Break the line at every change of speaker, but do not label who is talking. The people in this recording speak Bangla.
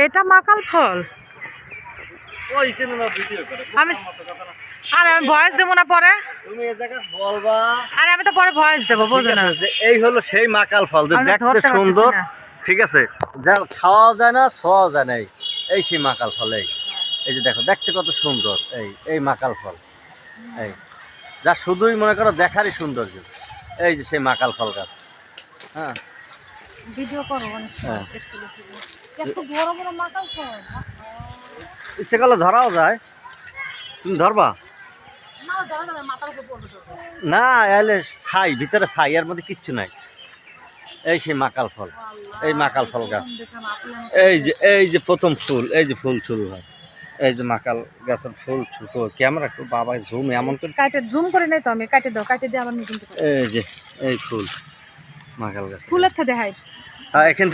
এটা মাকাল ফল। আমি আরে আমি ভয়েস দেবো না পরে,
তুমি এই জায়গা বলবা।
আরে আমি তো পরে ভয়েস দেবো, বোঝো না
যে এই হলো সেই মাকাল ফল, যে
আমি তো
দেখতে
ধরতে
সুন্দর,
পারতেছি না।
ঠিক আছে, যা খাওয়া যায় না ছোঁয়া যায় না, এই সেই মাকাল ফল। এই যে দেখো, দেখতে কত সুন্দর, এই মাকাল ফল, এই যা শুধুই মনে করো দেখারই সৌন্দর্য। এই যে সেই মাকাল ফল গাছ। হ্যাঁ,
ভিডিও করো অনেক সময়, এত বড় বড় মাকাল ফল।
ইচ্ছে করলে ধরাও যায়, তুমি ধরবা না? এলে ছাই, ভিতরে ছাই, এর মধ্যে কিচ্ছু নাই। এই সেই মাকাল ফল, এই মাকাল ফল গাছ। এই যে প্রথম ফুল, এই যে ফুল শুরু হয়, এই যে মাকাল গাছের ফুল ছোট। ক্যামেরা একটু বাবা জুম এমন করে
কাটে জুম করে নেই তো আমি, কাটে দাও, কাটে দিয়ে আবার নতুন।
এই যে এই ফুল মাকাল গাছ,
ফুলের থেকে দেখাই।
হ্যাঁ, এখান